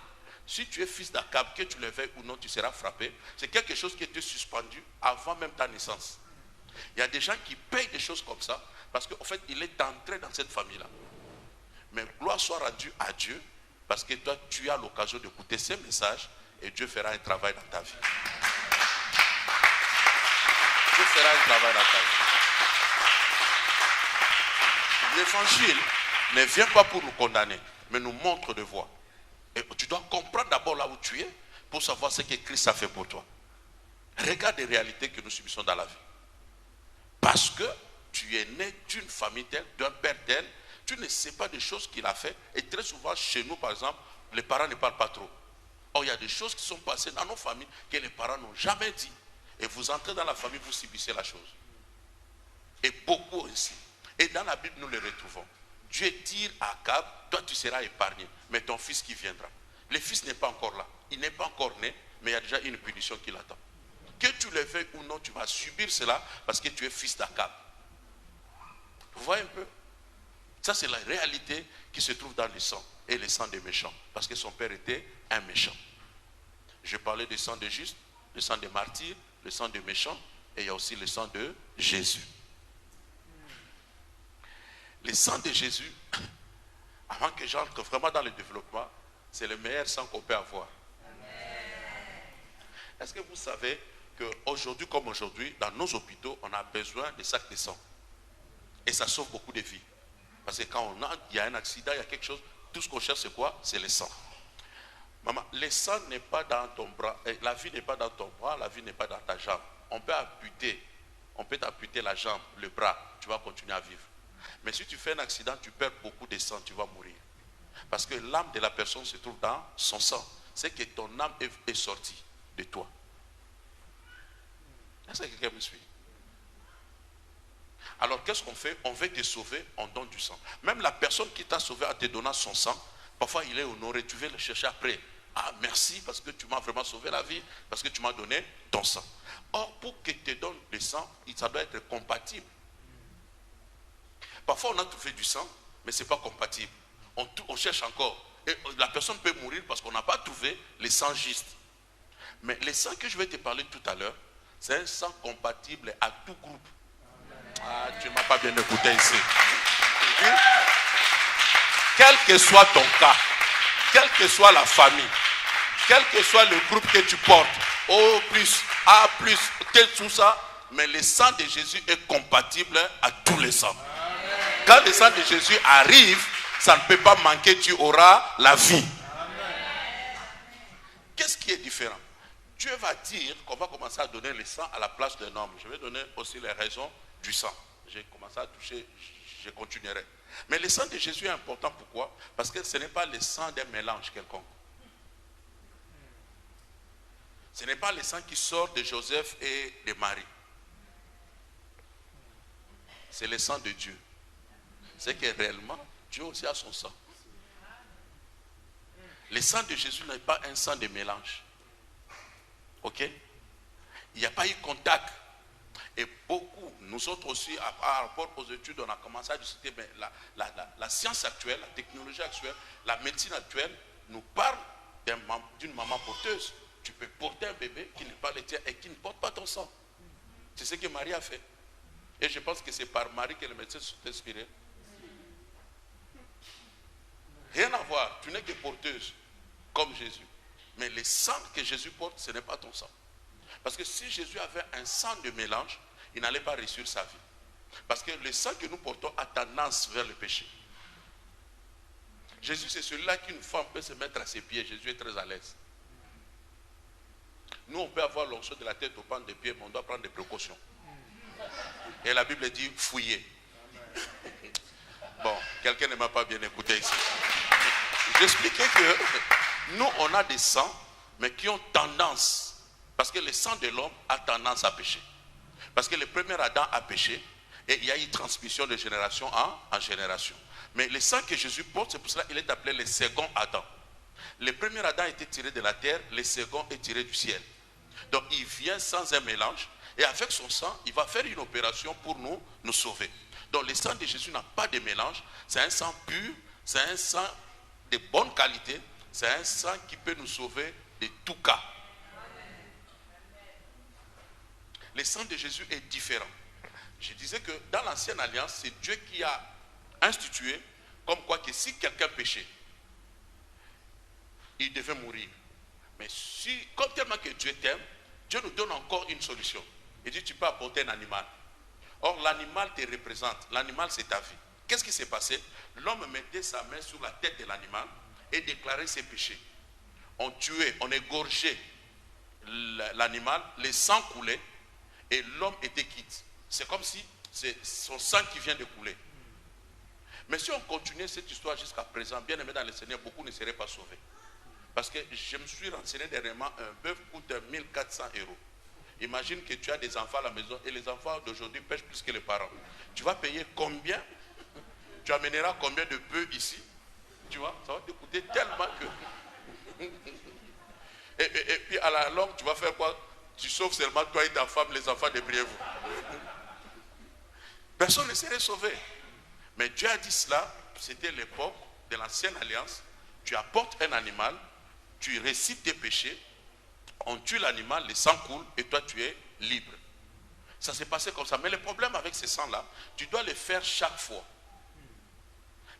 Si tu es fils d'Akab, que tu le veuilles ou non, tu seras frappé. C'est quelque chose qui était suspendu avant même ta naissance. Il y a des gens qui payent des choses comme ça, parce qu'en fait, il est entré dans cette famille-là. Mais gloire soit rendue à Dieu, parce que toi, tu as l'occasion d'écouter ces messages, et Dieu fera un travail dans ta vie. Dieu fera un travail dans ta vie. L'évangile ne vient pas pour nous condamner, mais nous montre de voie. Et tu dois comprendre d'abord là où tu es pour savoir ce que Christ a fait pour toi. Regarde les réalités que nous subissons dans la vie. Parce que tu es né d'une famille telle, d'un père tel, tu ne sais pas des choses qu'il a fait. Et très souvent, chez nous, par exemple, les parents ne parlent pas trop. Or, il y a des choses qui sont passées dans nos familles que les parents n'ont jamais dit. Et vous entrez dans la famille, vous subissez la chose. Et beaucoup aussi. Et dans la Bible, nous le retrouvons. Dieu dit à Akab, toi tu seras épargné, mais ton fils qui viendra. Le fils n'est pas encore là. Il n'est pas encore né, mais il y a déjà une punition qui l'attend. Que tu le veuilles ou non, tu vas subir cela parce que tu es fils d'Akab. Vous voyez un peu? Ça, c'est la réalité qui se trouve dans le sang, et le sang des méchants. Parce que son père était un méchant. Je parlais du sang des justes, le sang des martyrs, le sang des méchants, et il y a aussi le sang de Jésus. Le sang de Jésus, avant que j'entre vraiment dans le développement, c'est le meilleur sang qu'on peut avoir. Est-ce que vous savez qu'aujourd'hui comme aujourd'hui, dans nos hôpitaux, on a besoin de sacs de sang. Et ça sauve beaucoup de vies. Parce que quand il y a un accident, il y a quelque chose, tout ce qu'on cherche c'est quoi? C'est le sang. Maman, le sang n'est pas dans ton bras, la vie n'est pas dans ton bras, la vie n'est pas dans ta jambe. On peut t'amputer la jambe, le bras, tu vas continuer à vivre. Mais si tu fais un accident, tu perds beaucoup de sang, tu vas mourir. Parce que l'âme de la personne se trouve dans son sang. C'est que ton âme est sortie de toi. Est-ce que quelqu'un me suit? Alors qu'est-ce qu'on fait? On veut te sauver, on donne du sang. Même la personne qui t'a sauvé en te donnant son sang, parfois il est honoré, tu veux le chercher après. Ah merci parce que tu m'as vraiment sauvé la vie, parce que tu m'as donné ton sang. Or pour que te donne le sang, ça doit être compatible. Parfois on a trouvé du sang, mais ce n'est pas compatible. On cherche encore. Et la personne peut mourir parce qu'on n'a pas trouvé le sang juste. Mais le sang que je vais te parler tout à l'heure, c'est un sang compatible à tout groupe. Ah, tu ne m'as pas bien écouté ici. Quel que soit ton cas, quelle que soit la famille, quel que soit le groupe que tu portes, O+, A+, tout ça, mais le sang de Jésus est compatible à tous les sangs. Quand le sang de Jésus arrive, ça ne peut pas manquer, tu auras la vie. Qu'est-ce qui est différent? Dieu va dire qu'on va commencer à donner le sang à la place d'un homme. Je vais donner aussi les raisons du sang. J'ai commencé à toucher, je continuerai. Mais le sang de Jésus est important, pourquoi? Parce que ce n'est pas le sang d'un mélange quelconque. Ce n'est pas le sang qui sort de Joseph et de Marie. C'est le sang de Dieu. C'est que réellement, Dieu aussi a son sang. Le sang de Jésus n'est pas un sang de mélange. Ok? Il n'y a pas eu contact. Et beaucoup, nous autres aussi, par rapport aux études, on a commencé à discuter, mais la science actuelle, la technologie actuelle, la médecine actuelle nous parle d'une maman porteuse. Tu peux porter un bébé qui n'est pas le tien et qui ne porte pas ton sang. C'est ce que Marie a fait. Et je pense que c'est par Marie que les médecins sont inspirés. Rien à voir, tu n'es que porteuse, comme Jésus. Mais le sang que Jésus porte, ce n'est pas ton sang. Parce que si Jésus avait un sang de mélange, il n'allait pas réussir sa vie. Parce que le sang que nous portons a tendance vers le péché. Jésus, c'est celui-là qu'une femme peut se mettre à ses pieds. Jésus est très à l'aise. Nous, on peut avoir l'onction de la tête au pan des pieds, mais on doit prendre des précautions. Et la Bible dit fouiller. Bon, quelqu'un ne m'a pas bien écouté ici. J'expliquais que nous, on a des sangs, mais qui ont tendance, parce que le sang de l'homme a tendance à pécher. Parce que le premier Adam a péché, et il y a eu transmission de génération en génération. Mais le sang que Jésus porte, c'est pour cela qu'il est appelé le second Adam. Le premier Adam était tiré de la terre, le second est tiré du ciel. Donc il vient sans un mélange, et avec son sang, il va faire une opération pour nous sauver. Donc le sang de Jésus n'a pas de mélange, c'est un sang pur, c'est un sang de bonne qualité, c'est un sang qui peut nous sauver de tout cas. Le sang de Jésus est différent. Je disais que dans l'ancienne alliance, c'est Dieu qui a institué comme quoi que si quelqu'un péchait, il devait mourir. Mais si, comme tellement que Dieu t'aime, Dieu nous donne encore une solution. Il dit, tu peux apporter un animal. Or, l'animal te représente. L'animal, c'est ta vie. Qu'est-ce qui s'est passé? L'homme mettait sa main sur la tête de l'animal et déclarait ses péchés. On tuait, on égorgeait l'animal, le sang coulait et l'homme était quitte. C'est comme si c'est son sang qui vient de couler. Mais si on continuait cette histoire jusqu'à présent, bien aimé dans le Seigneur, beaucoup ne seraient pas sauvés. Parce que je me suis renseigné dernièrement, un bœuf coûte 1400 €. Imagine que tu as des enfants à la maison et les enfants d'aujourd'hui pêchent plus que les parents. Tu vas payer combien? Tu amèneras combien de bœufs ici? Tu vois, ça va te coûter tellement que... et puis à la longue, tu vas faire quoi? Tu sauves seulement toi et ta femme, les enfants, débrouillez-vous. Personne ne serait sauvé. Mais Dieu a dit cela, c'était l'époque de l'ancienne alliance. Tu apportes un animal, tu récites tes péchés, on tue l'animal, le sang coule et toi tu es libre. Ça s'est passé comme ça. Mais le problème avec ces sangs-là, tu dois les faire chaque fois.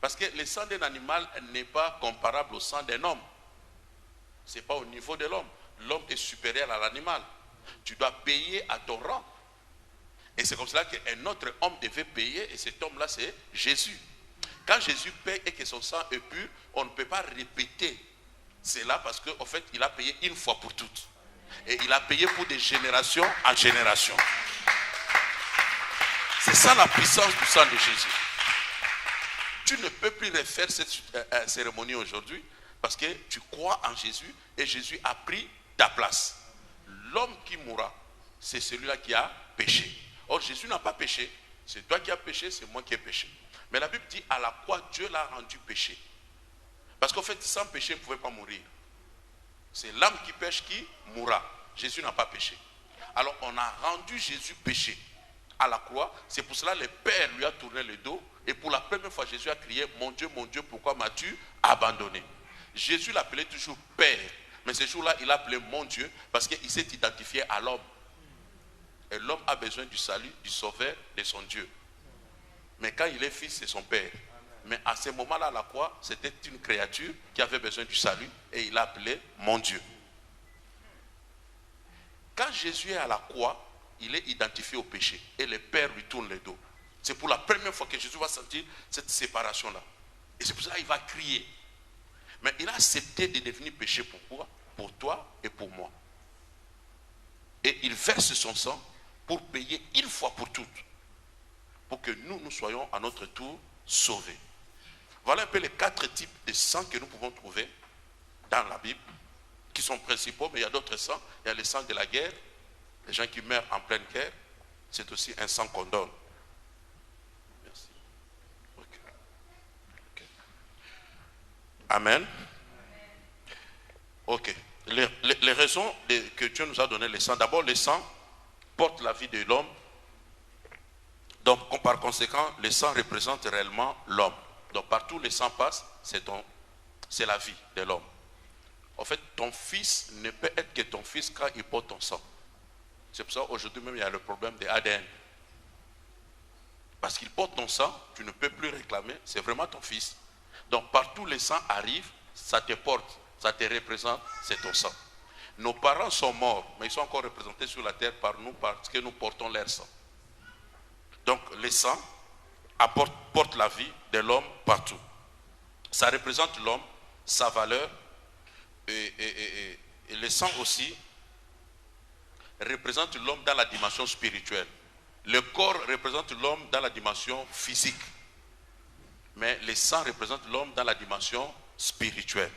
Parce que le sang d'un animal n'est pas comparable au sang d'un homme. Ce n'est pas au niveau de l'homme. L'homme est supérieur à l'animal. Tu dois payer à ton rang. Et c'est comme cela qu'un autre homme devait payer, et cet homme-là, c'est Jésus. Quand Jésus paye et que son sang est pur, on ne peut pas répéter cela parce qu'en fait, il a payé une fois pour toutes. Et il a payé pour des générations en génération. C'est ça la puissance du sang de Jésus. Tu ne peux plus refaire cette cérémonie aujourd'hui parce que tu crois en Jésus et Jésus a pris ta place. L'homme qui mourra, c'est celui-là qui a péché. Or, Jésus n'a pas péché. C'est toi qui as péché, c'est moi qui ai péché. Mais la Bible dit à la croix, Dieu l'a rendu péché. Parce qu'en fait, sans péché, il ne pouvait pas mourir. C'est l'âme qui pêche qui mourra. Jésus n'a pas péché. Alors, on a rendu Jésus péché à la croix. C'est pour cela que le Père lui a tourné le dos. Et pour la première fois, Jésus a crié, mon Dieu, pourquoi m'as-tu abandonné? Jésus l'appelait toujours Père. Mais ce jour-là, il l'appelait mon Dieu parce qu'il s'est identifié à l'homme. Et l'homme a besoin du salut, du sauveur de son Dieu. Mais quand il est fils, c'est son Père. Mais à ce moment-là, à la croix, c'était une créature qui avait besoin du salut et il l'a appelé mon Dieu. Quand Jésus est à la croix, il est identifié au péché et le Père lui tourne le dos. C'est pour la première fois que Jésus va sentir cette séparation-là. Et c'est pour ça qu'il va crier. Mais il a accepté de devenir péché. Pourquoi? Pour toi et pour moi. Et il verse son sang pour payer une fois pour toutes. Pour que nous soyons à notre tour sauvés. Voilà un peu les 4 types de sang que nous pouvons trouver dans la Bible, qui sont principaux, mais il y a d'autres sangs. Il y a le sang de la guerre, les gens qui meurent en pleine guerre, c'est aussi un sang qu'on donne. Merci. Okay. Amen. Ok. Les raisons que Dieu nous a donné le sang. D'abord, le sang porte la vie de l'homme. Donc, par conséquent, le sang représente réellement l'homme. Donc, partout où le sang passe, c'est la vie de l'homme. En fait, ton fils ne peut être que ton fils quand il porte ton sang. C'est pour ça qu'aujourd'hui même, il y a le problème de ADN. Parce qu'il porte ton sang, tu ne peux plus réclamer, c'est vraiment ton fils. Donc, partout où le sang arrive, ça te porte, ça te représente, c'est ton sang. Nos parents sont morts, mais ils sont encore représentés sur la terre par nous parce que nous portons leur sang. Donc, le sang porte la vie de l'homme partout. Ça représente l'homme, sa valeur, et le sang aussi représente l'homme dans la dimension spirituelle. Le corps représente l'homme dans la dimension physique. Mais le sang représente l'homme dans la dimension spirituelle.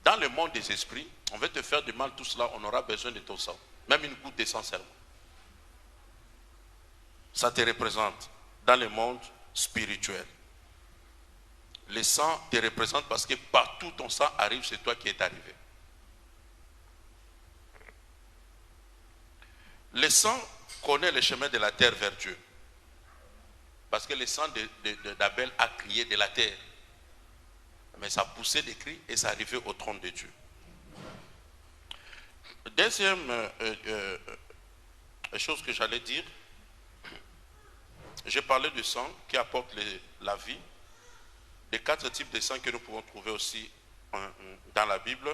Dans le monde des esprits, on veut te faire du mal, tout cela, on aura besoin de ton sang. Même une goutte de sang seulement. Ça te représente dans le monde spirituel. Le sang te représente parce que partout ton sang arrive, c'est toi qui es arrivé. Le sang connaît le chemin de la terre vers Dieu. Parce que le sang d'Abel a crié de la terre. Mais ça poussait des cris et ça arrivait au trône de Dieu. Deuxième chose que j'allais dire, j'ai parlé du sang qui apporte la vie, des 4 types de sang que nous pouvons trouver aussi dans la Bible.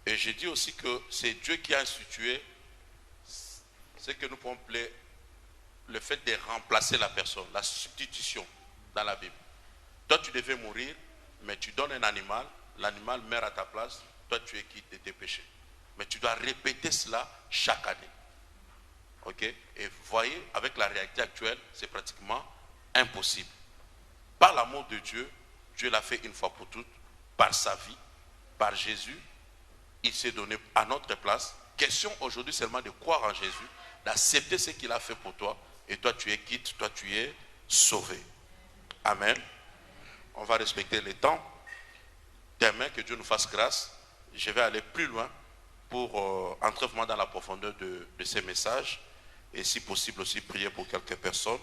Et j'ai dit aussi que c'est Dieu qui a institué ce que nous pouvons appeler le fait de remplacer la personne, la substitution dans la Bible. Toi, tu devais mourir, mais tu donnes un animal, l'animal meurt à ta place, toi, tu es quitte de tes péchés. Mais tu dois répéter cela chaque année. Ok? Et vous voyez, avec la réalité actuelle, c'est pratiquement impossible. Par l'amour de Dieu, Dieu l'a fait une fois pour toutes, par sa vie, par Jésus. Il s'est donné à notre place. Question aujourd'hui seulement de croire en Jésus, d'accepter ce qu'il a fait pour toi, et toi tu es quitte, toi tu es sauvé. Amen. On va respecter les temps. Demain, que Dieu nous fasse grâce. Je vais aller plus loin pour entrer vraiment dans la profondeur de ces messages, et si possible aussi prier pour quelques personnes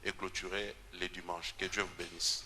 et clôturer les dimanches. Que Dieu vous bénisse.